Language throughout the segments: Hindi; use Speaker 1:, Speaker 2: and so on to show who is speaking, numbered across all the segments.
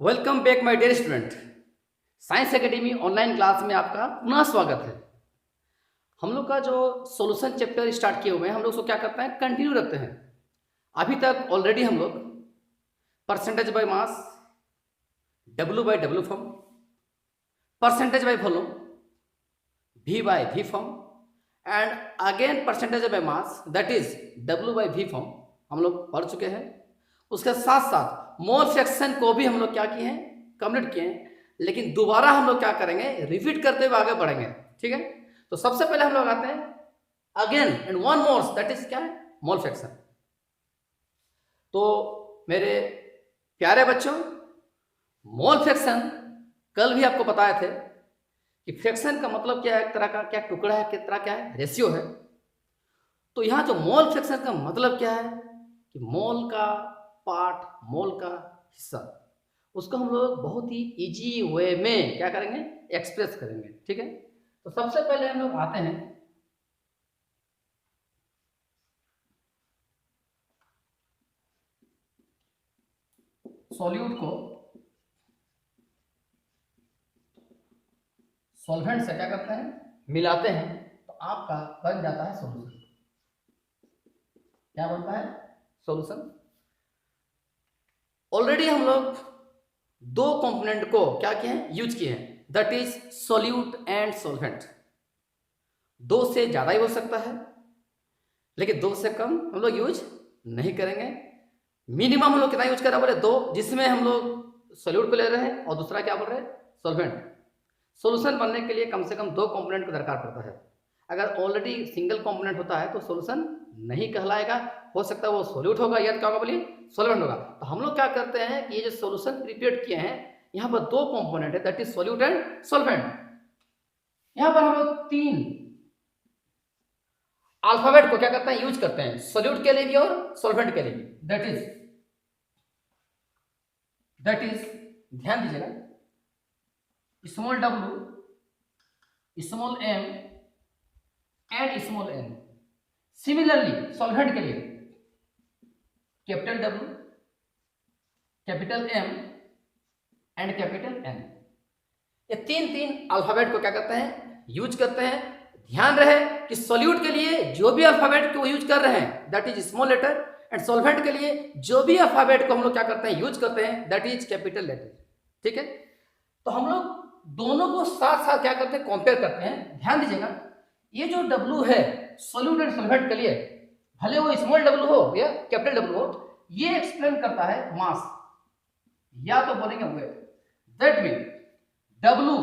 Speaker 1: Welcome back my dear student. Science academy online class में आपका पुनः स्वागत है। हम लोग का जो सॉल्यूशन चैप्टर स्टार्ट किए हुए हैं, हम लोग उसको क्या करते हैं, कंटिन्यू रखते हैं। अभी तक ऑलरेडी हम लोग percentage by mass, W by W form, percentage by volume, V by V form and again percentage by mass that is W by V form हम लोग पढ़ चुके हैं। उसके साथ साथ मोल फ्रैक्शन को भी हम लोग क्या किए हैं, कंप्लीट किए हैं। लेकिन दोबारा हम लोग क्या करेंगे, रिपीट करते हुए आगे बढ़ेंगे। ठीक है, तो सबसे पहले हम लोग आते हैं again and one more, that is क्या है, मोल फ्रैक्शन। तो मेरे प्यारे बच्चों, मोल फ्रैक्शन कल भी आपको बताए थे कि फ्रैक्शन का मतलब क्या है, एक तरह का क्या टुकड़ा है, किस तरह क्या है, रेशियो है। तो यहाँ जो मोल फ्रैक्शन का मतलब क्या है कि मोल का पार्ट, मोल का हिस्सा, उसको हम लोग बहुत ही इजी वे में क्या करेंगे, एक्सप्रेस करेंगे। ठीक है, तो सबसे पहले हम लोग आते हैं सॉल्यूट को सॉल्वेंट से क्या करते हैं, मिलाते हैं, तो आपका बन जाता है सॉल्यूशन। क्या बनता है, सॉल्यूशन। ऑलरेडी हम लोग दो कंपोनेंट को क्या किए हैं, यूज किए हैं, that is solute and solvent. दो से ज्यादा ही हो सकता है, लेकिन दो से कम हम लोग यूज नहीं करेंगे। मिनिमम हम लोग कितना यूज कर रहे हैं, बोले दो, जिसमें हम लोग सॉल्यूट को ले रहे हैं और दूसरा क्या बोल रहे हैं, सॉल्वेंट। सॉल्यूशन बनने के लिए कम से कम दो कंपोनेंट का दरकार पड़ता है। अगर ऑलरेडी सिंगल कंपोनेंट होता है तो सॉल्यूशन नहीं कहलाएगा, हो सकता है वो सॉल्यूट होगा या क्या होगा, बोलिए सॉल्वेंट होगा। तो हम लोग क्या करते हैं कि ये जो सॉल्यूशन प्रिपेयर किए हैं, यहाँ पर दो कंपोनेंट है, that is solute and solvent. यहाँ पर हम लोग तीन अल्फाबेट को क्या करते हैं, यूज करते हैं, सॉल्यूट के लिए भी और सॉल्वेंट के लिए भी। दैट इज ध्यान दीजिएगा, small W, small M and small N. Similarly solvent के लिए capital W, capital M and capital N. ये तीन तीन अल्फाबेट को क्या करते हैं, यूज करते हैं। ध्यान रहे कि सॉल्यूट के लिए जो भी अल्फाबेट को यूज कर रहे हैं that is small letter, and solvent के लिए जो भी अल्फाबेट को हम लोग क्या करते हैं, यूज करते हैं, दैट इज कैपिटल लेटर। ठीक है, तो हम लोग दोनों को साथ साथ क्या करते हैं, कंपेयर करते हैं। ध्यान दीजिएगा, ये जो डब्ल्यू है सॉल्यूट एंड सॉल्वेंट के लिए, भले वो स्मॉल डब्ल्यू हो या कैपिटल डब्ल्यू हो, ये एक्सप्लेन करता है मास, या तो बोलेंगे weight. That mean W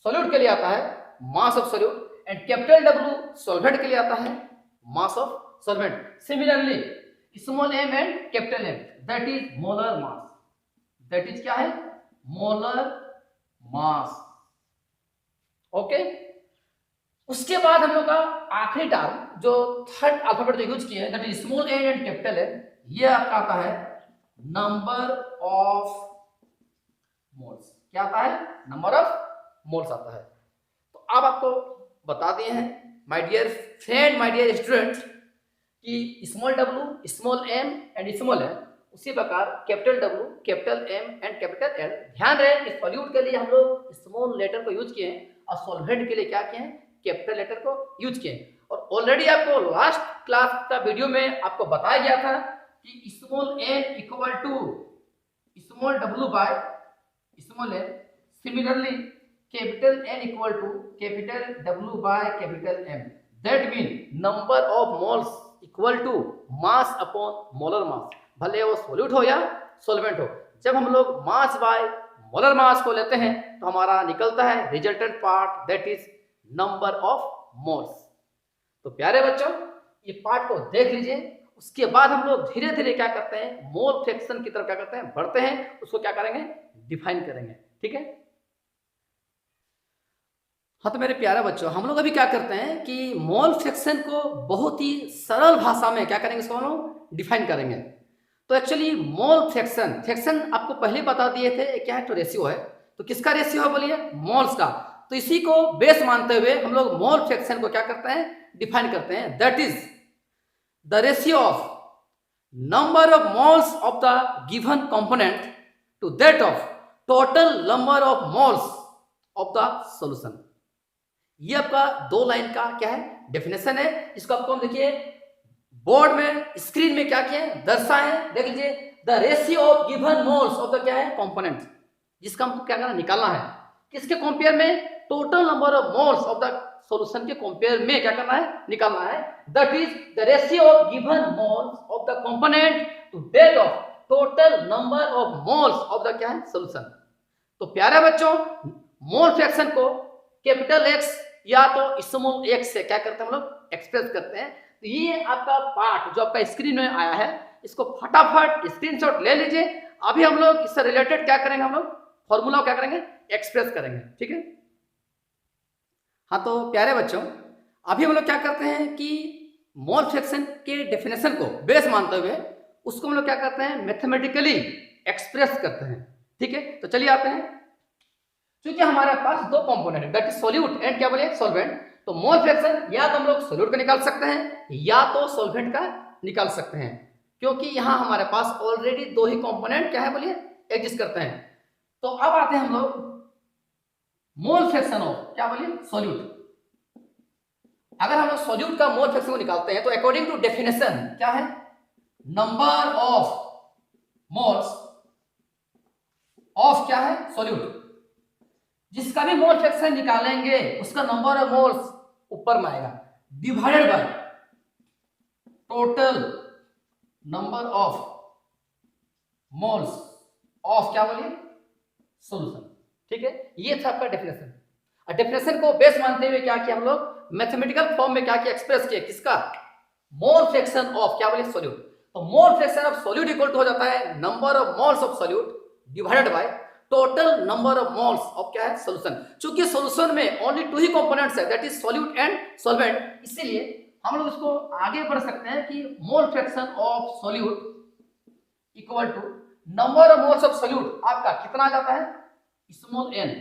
Speaker 1: solute के लिए आता है mass of solute, and capital W solvent के लिए आता है mass of solvent. Similarly small M and capital M, that is molar mass. That is क्या है, मोलर मास। ओके, उसके बाद हम लोग का आखिरी टर्म जो थर्ड अल्फाबेट जो यूज किए हैं, that is small N and capital N, ये आपका आता है नंबर ऑफ मोल्स। क्या आता है, नंबर ऑफ मोल्स आता है। तो अब आपको बता दिए हैं my dear friend, my dear student, कि small W, small M and small N, उसी प्रकार capital W, capital M and capital L. ध्यान रहे कि सॉल्यूट के लिए हम लोग स्मॉल लेटर को यूज किए हैं और सॉल्वेंट के लिए क्या किए हैं, कैपिटल लेटर को यूज किए। और ऑलरेडी आपको लास्ट क्लास का वीडियो में आपको बताया गया था कि small N equal to small W by small N, similarly capital N equal to capital W by capital M. That mean number of moles equal to mass upon molar mass, भले वो सॉल्यूट हो या सॉल्वेंट हो। जब हम लोग मास बाय मोलर मास को लेते हैं तो हमारा निकलता है resultant part, that is number of moles. तो प्यारे बच्चों, ये पार्ट को देख लीजिए। उसके बाद हम लोग धीरे धीरे क्या करते हैं, मोल फ्रैक्शन की तरफ क्या करते हैं, बढ़ते हैं। उसको क्या करेंगे, डिफाइन करेंगे। ठीक है, हाँ तो मेरे प्यारे बच्चों, हम लोग अभी क्या करते हैं कि मोल फ्रैक्शन को बहुत ही सरल भाषा में क्या करेंगे, इसको हम लोग डिफाइन करेंगे। तो एक्चुअली मोल फ्रैक्शन, फ्रैक्शन आपको पहले बता दिए थे क्या है, तो रेशियो है। तो किसका रेशियो है, बोलिए मोल्स का। तो इसी को बेस मानते हुए हम लोग मोल फ्रैक्शन को क्या करते हैं, डिफाइन करते हैं। That is the ratio of number of moles of the given component to that of total number of moles of the solution. ये आपका 2 लाइन का क्या है डेफिनेशन है। इसको आपको हम देखिए बोर्ड में स्क्रीन में क्या किया है दर्शाए, देख लीजिए। The ratio of given moles of the क्या है कंपोनेंट, जिसका हमको क्या करना निकालना है, किसके कंपेयर में, total number of moles of the solution के कंपेयर में क्या करना है निकालना है। That is the ratio of given moles of the component to that of total number of moles of the क्या है सॉल्यूशन। तो प्यारे बच्चों, मोल फ्रैक्शन को कैपिटल एक्स या तो स्मॉल एक्स से क्या करते हैं हम लोग एक्सप्रेस करते हैं। तो ये आपका पार्ट जो आपका स्क्रीन में आया है, इसको फटाफट स्क्रीनशॉट ले लीजिए। अभी हम लोग इससे रिलेटेड क्या करेंगे, हम लोग फॉर्मूला क्या करेंगे एक्सप्रेस करेंगे, ठीक है। हाँ तो प्यारे बच्चों, अभी हम लोग क्या करते हैं कि मोल फ्रैक्शन के डेफिनेशन को बेस मानते हुए उसको हम लोग क्या करते हैं मैथमेटिकली एक्सप्रेस करते हैं, ठीक है। तो चलिए आते हैं, क्योंकि हमारे पास 2 कंपोनेंट है दैट इज सॉल्यूट एंड क्या बोले सॉल्वेंट। तो मोल फ्रैक्शन या तो हम लोग सॉल्यूट का निकाल सकते हैं या तो सॉल्वेंट का निकाल सकते हैं, क्योंकि यहाँ हमारे पास ऑलरेडी 2 ही कंपोनेंट क्या है बोलिए एग्जिस्ट करते हैं। तो अब आते हैं हम लोग मोल फ्रैक्शन ऑफ क्या बोलिए सॉल्यूट। अगर हम लोग सॉल्यूट का मोल फ्रैक्शन को निकालते हैं तो अकॉर्डिंग टू डेफिनेशन क्या है, नंबर ऑफ मोल्स ऑफ क्या है सॉल्यूट। जिसका भी मोल फ्रैक्शन निकालेंगे उसका नंबर ऑफ मोल्स ऊपर में आएगा divided by total number of moles of क्या बोलिए सॉल्यूशन, ठीक है। ये था आपका डेफिनेशन। और डेफिनेशन को बेस मानते हुए क्या किया हम लोग मैथमेटिकल फॉर्म में क्या किया एक्सप्रेस किया, किसका मोल फ्रैक्शन ऑफ क्या बोलिए सॉल्यूट। तो mole fraction of solute equal to हो जाता है number of moles of solute divided by total number of moles of क्या है सॉल्यूशन। चूंकि सॉल्यूशन में ओनली 2 ही कंपोनेंट्स है that is solute and solvent, इसीलिए हम लोग इसको आगे बढ़ सकते हैं कि mole fraction of solute equal to number of moles of solute आपका कितना आ जाता है small N,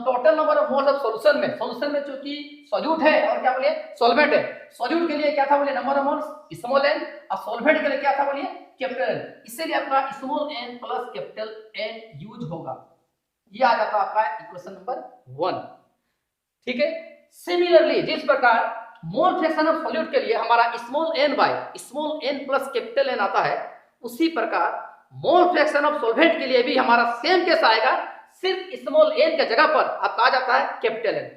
Speaker 1: total number of moles of solution में चूंकि सॉल्यूट है और क्या बोलिए सॉल्वेंट है। सॉल्यूट के लिए क्या था बोलिए number of moles small N, और सॉल्वेंट के लिए क्या था बोलिए कैपिटल एन, इसीलिए आपका small N plus capital N use होगा। ये आ जाता है आपका इक्वेशन नंबर 1, ठीक है। सिमिलरली जिस प्रकार मोल फ्रैक्शन ऑफ सॉल्यूट के लिए हमारा small N by small N plus capital N आता है, उसी प्रकार मोल फ्रैक्शन ऑफ सॉल्वेंट के लिए भी हमारा सेम केस आएगा, सिर्फ स्मॉल एन के जगह पर आपका आ जाता है कैपिटल एन।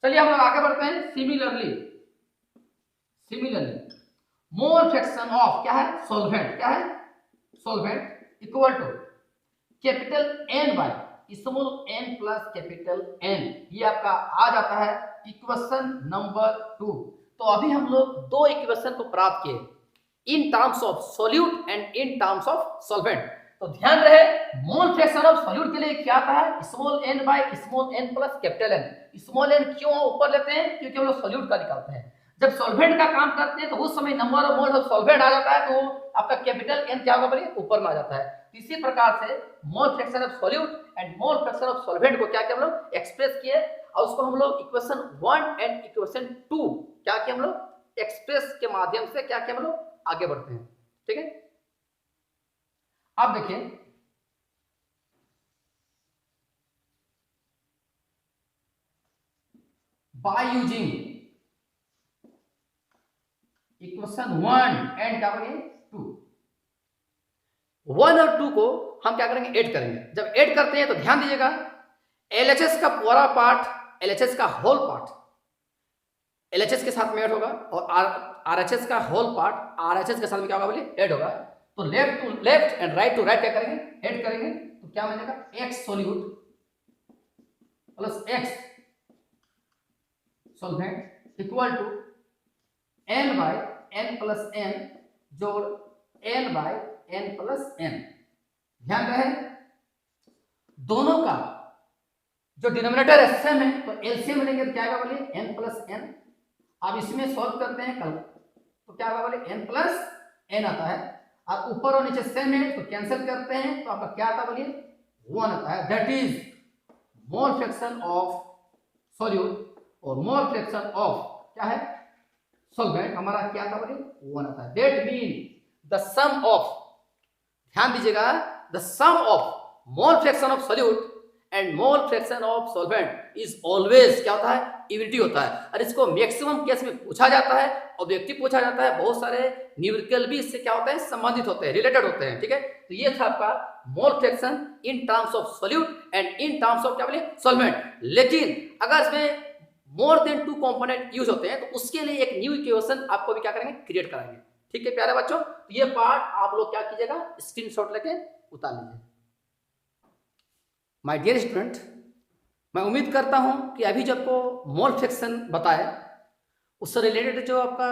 Speaker 1: चलिए हम लोग आगे बढ़ते हैं। सिमिलरली मोल फ्रैक्शन ऑफ क्या है सॉल्वेंट, क्या है solvent equal to capital N by small N plus capital N, ये आपका आ जाता है इक्वेशन नंबर 2। तो अभी हम लोग 2 इक्वेशन को प्राप्त किए in terms of solute and in terms of solvent. तो ध्यान रहे मोल फ्रैक्शन ऑफ सॉल्यूट के लिए क्या आता है small N by small N plus capital N. Small N क्यों ऊपर लेते हैं, क्योंकि हम लोग सॉल्यूट का निकालते हैं। जब सॉल्वेंट का काम करते हैं तो उस समय number of moles of solvent आ जाता है, तो आपका कैपिटल एन क्या होगा बोलिए ऊपर में आ जाता है। इसी प्रकार से मोल fraction of solute and mole fraction of solvent को क्या किया हम लोग एक्सप्रेस किए, और उसको हम लोग इक्वेशन 1 एंड इक्वेशन 2 क्या किया हम लोग एक्सप्रेस के माध्यम से क्या किया हम लोग आगे बढ़ते हैं, ठीक है। अब देखिए by using इक्वेशन 1 एंड क्या बोलिए 2, 1 और 2 को हम क्या करेंगे ऐड करेंगे। जब ऐड करते हैं तो ध्यान दीजिएगा LHS का पूरा पार्ट, LHS का होल पार्ट LHS के साथ में ऐड होगा, और RHS का होल पार्ट RHS के साथ में क्या होगा बोलिए ऐड होगा। तो left to left and right to right क्या करेंगे ऐड करेंगे, तो क्या मिलेगा x solute plus x solvent equal to n by n plus n जोड़ n by n plus n। ध्यान रहे दोनों का जो डिनोमिनेटर है सेम है, तो एलसीएम लेंगे तो क्या होगा बोलिए n प्लस n। अब इसमें सॉल्व करते हैं कल, तो क्या होगा बोलिए n प्लस n आता है, और ऊपर और नीचे सेम है तो कैंसिल करते हैं, तो आपका क्या आता है बोलिए 1 आता है। That is mole fraction of solute और मोल फ्रैक्शन ऑफ क्या है सॉल्वेंट हमारा क्या था बोलिए 1 आता है। That mean the sum of, ध्यान दीजिएगा, the sum of mole fraction of solute and mole fraction of solvent is always क्या होता है, यूनिटी होता है। और इसको मैक्सिमम केस में पूछा जाता है, ऑब्जेक्टिव पूछा जाता है, बहुत सारे न्यूमेरिकल भी इससे क्या होते हैं, संबंधित होते हैं, रिलेटेड होते हैं। ठीक है, तो ये था आपका mole fraction in terms of solute and in terms of क्या बोले, सॉल्वेंट। लेकिन अगर इसमें मोर देन 2 कंपोनेंट यूज होते हैं तो उसके लिए एक न्यू इक्वेशन आपको भी क्या करेंगे, क्रिएट कराएंगे। ठीक है प्यारे बच्चों, तो ये पार्ट आप लोग क्या कीजिएगा, स्क्रीनशॉट लेके उतार लीजिए। माय डियर स्टूडेंट, मैं उम्मीद करता हूं कि अभी जब को मोल फ्रैक्शन बताए उससे रिलेटेड जो आपका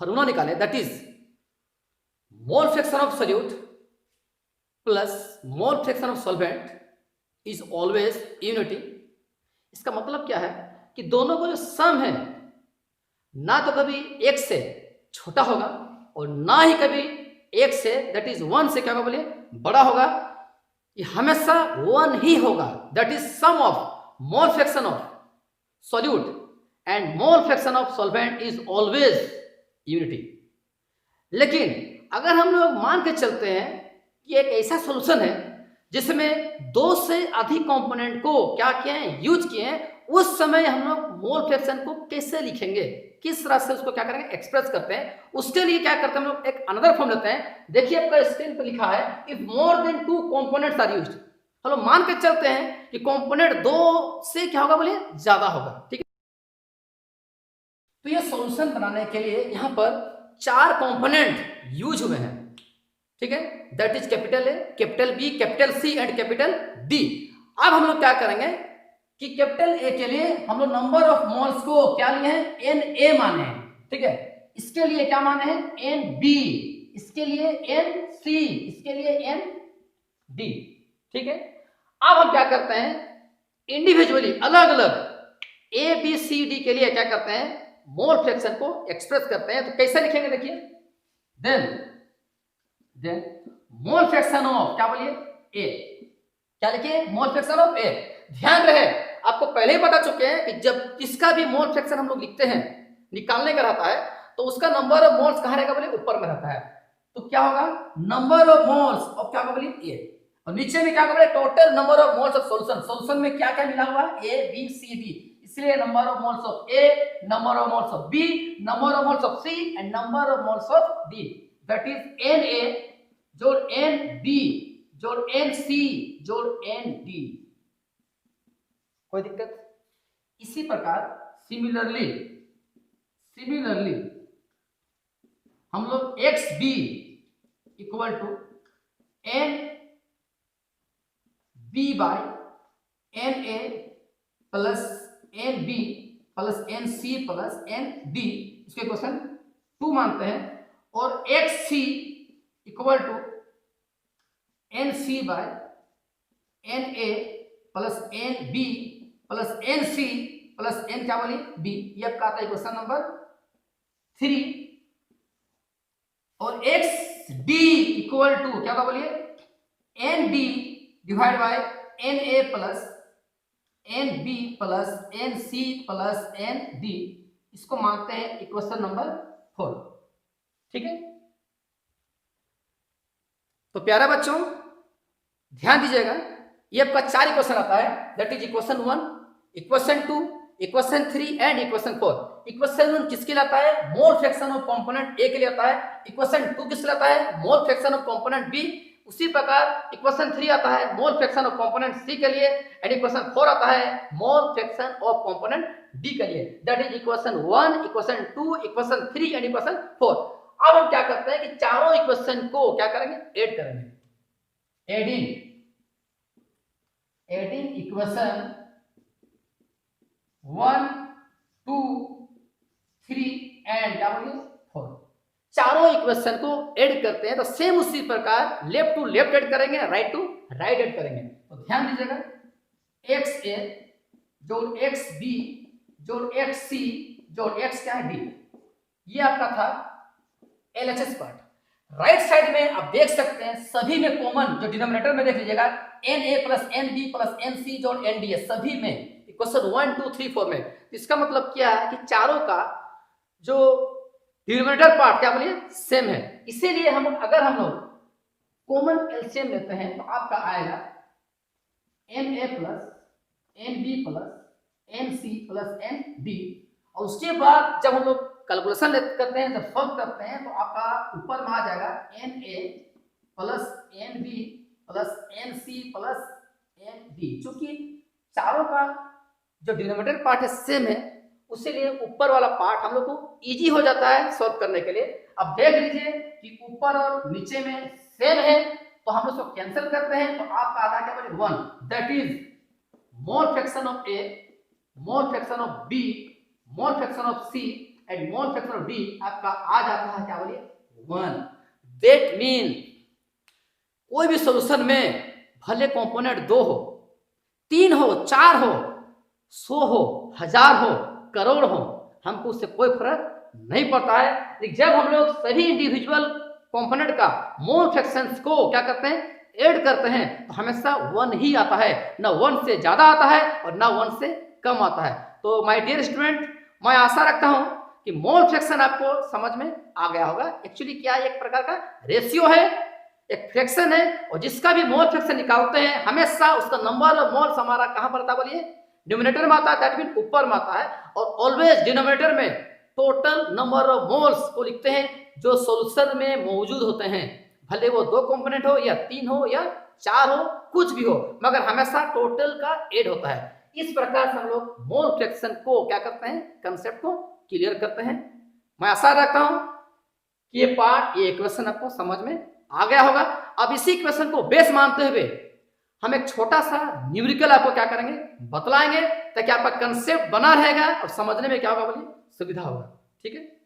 Speaker 1: फॉर्मूला निकाले, that is mole fraction of solute plus mole fraction of solvent is always unity. इसका मतलब क्या है कि दोनों को जो सम है ना तो कभी एक से छोटा होगा और ना ही कभी एक से दैट इज 1 से क्या होगा बोलिए, बड़ा होगा। ये हमेशा 1 ही होगा। That is sum of mole fraction of solute and mole fraction of solvent is always unity. लेकिन अगर हम लोग मान के चलते हैं कि एक ऐसा सॉल्यूशन है जिसमें 2 से अधिक कंपोनेंट को क्या किए हैं, यूज किए हैं, उस समय हम लोग मोल फ्रैक्शन को कैसे लिखेंगे, किस तरह से उसको क्या करेंगे, एक्सप्रेस करते हैं। उसके लिए क्या करते हैं हम लोग, एक अनदर फॉर्म लेते हैं। देखिए आपका स्क्रीन पे लिखा है if more than 2 components are used. हम लोग मान के चलते हैं कि कंपोनेंट 2 से क्या होगा बोलिए, ज्यादा होगा। ठीक है, तो ये सॉल्यूशन बनाने के लिए यहां पर 4 कंपोनेंट यूज हुए हैं। ठीक है, that is capital A, capital B, capital C and capital D. अब हम लोग क्या करेंगे कि कैपिटल ए के लिए हम लोग नंबर ऑफ मोल्स को क्या लिए हैं, एन ए माने हैं। ठीक है, इसके लिए क्या माने हैं, एन बी, इसके लिए एन सी, इसके लिए एन डी। ठीक है, अब हम क्या करते हैं, इंडिविजुअली अलग अलग ए बी सी डी के लिए क्या करते हैं, मोल फ्रैक्शन को एक्सप्रेस करते हैं। तो कैसे लिखेंगे देखिए, देन मोल फ्रैक्शन ऑफ क्या बोलिए, ए। क्या लिखिए, मोल फ्रैक्शन ऑफ ए। ध्यान रहे आपको पहले ही बता चुके हैं कि जब इसका भी मोल फ्रैक्शन हम लोग लिखते हैं, निकालने का रहता है, तो उसका नंबर ऑफ मोल्स कहां रहेगा बोले, ऊपर में रहता है। तो क्या होगा, नंबर ऑफ मोल्स ऑफ क्या बोलिए, ए। और नीचे में क्या बोले, total number of moles of solution. Solution में क्या क्या मिला हुआ है, ए बी सी डी, इसलिए number of moles of A, number of moles of B, number of moles of C and number of moles of D. That is N A जोड़ एन बी जोड़ एन सी जोड़ एन डी। कोई दिक्कत? इसी प्रकार सिमिलरली हम लोग X B equal to N B by N A plus N B plus N C plus N D, इसके क्वेश्चन 2 मानते हैं। और X C equal to N C by N A plus N B plus N C plus N क्या बोलिए, बी। ये आपका आता है क्वेश्चन नंबर 3। और एक्स डी इक्वल टू क्या बोलिए, N D divide by N A plus N B plus N C plus N D, इसको मानते हैं इक्वेशन नंबर 4। ठीक है, तो प्यारा बच्चों ध्यान दीजिएगा, ये आपका 4 इक्वेशन आता है, that is equation 1, equation 2, equation 3 and equation 4। Equation 1 किसके लिए आता है, मोल फ्रैक्शन ऑफ कंपोनेंट ए के लिए आता है। इक्वेशन 2 किसके लिए आता है, mole fraction of component B. उसी प्रकार इक्वेशन 3 आता है mole fraction of component C के लिए, एंड इक्वेशन 4 आता है mole fraction of component D के लिए। That is equation 1, equation 2, equation 3 and equation 4। अब हम क्या करते हैं कि चारों इक्वेशन को क्या करेंगे, ऐड करेंगे। एडिंग इक्वेशन 1, 2, 3 एंड क्या बोलिए 4, चारों इक्वेशन को ऐड करते हैं। तो सेम उसी प्रकार लेफ्ट टू लेफ्ट ऐड करेंगे, राइट टू राइट ऐड करेंगे। तो ध्यान दीजिएगा, एक्स ए जोड़ एक्स बी जोड़ एक्स सी जोड़ एक्स क्या है डी, ये आपका था एलएचएस पार्ट। राइट साइड में आप देख सकते हैं सभी में कॉमन, जो डिनोमिनेटर में देख लीजिएगा, N A plus N B plus N C जोड़ एन डी है, सभी में इक्वेशन 1, 2, 3, 4 में। इसका मतलब क्या है कि चारों का जो डिनोमिनेटर पार्ट क्या बोलिए सेम है। इसीलिए हम लोग कॉमन एलसीएम लेते हैं तो आपका आएगा Na plus Nb plus Nc plus Nd, और उसके बाद जब हम लोग कैलकुलेशन करते हैं, जब सॉल्व करते हैं, तो आपका ऊपर में आ जाएगा Na plus Nb plus Nc plus Nd। चूंकि चारों का जो डिनोमिनेटर पार्ट है सेम है, उसीलिए ऊपर वाला पार्ट हम लोग को इजी हो जाता है सॉल्व करने के लिए। अब देख लीजिए कि ऊपर और नीचे में सेम है, तो हम लोग उसको कैंसिल करते हैं, तो आपका आता है क्या बोलिए 1, that is mole fraction of A, mole fraction of B, mole fraction of C and mole fraction of D आपका आ जाता है क्या बोलिए 1। दैट मीन कोई भी सॉल्यूशन में भले कंपोनेंट 2 हो, 3 हो, 4 हो, 100 हो, 1000 हो, करोड़ हो, हमको उससे कोई फर्क नहीं पड़ता है। लेकिन जब हम लोग सभी इंडिविजुअल कंपोनेंट का मोल फ्रैक्शंस को क्या करते हैं, ऐड करते हैं, तो हमेशा 1 ही आता है, ना 1 से ज्यादा आता है और ना 1 से कम आता है। तो माय डियर स्टूडेंट, मैं आशा रखता हूं कि मोल फ्रैक्शन आपको समझ में आ गया होगा। एक्चुअली क्या एक प्रकार का रेशियो है, एक फ्रैक्शन है, और जिसका भी मोल फ्रैक्शन निकालते हैं हमेशा उसका नंबर ऑफ मोल्स हमारा कहां पर आता है बोलिए, डिनोमिनेटर में आता है, दैट मीन ऊपर में आता है। और ऑलवेज डिनोमिनेटर में टोटल नंबर ऑफ मोल्स को लिखते हैं जो सॉल्यूशन में मौजूद होते हैं, भले वो 2 कंपोनेंट हो या 3 हो या 4 हो, कुछ भी हो, मगर हमेशा टोटल का ऐड होता है। इस प्रकार से हम लोग मोल फ्रैक्शन को क्या करते हैं, कंसेप्ट को क्लियर करते हैं। मैं आशा रखता हूं कि ये पार्ट, ये इक्वेशन आपको समझ में आ गया होगा। अब इसी इक्वेशन को बेस मानते हुए हम एक छोटा सा न्यूमेरिकल आपको क्या करेंगे, बतलाएंगे, ताकि आपका कंसेप्ट बना रहेगा और समझने में क्या होगा बोलिए सुविधा होगा। ठीक है।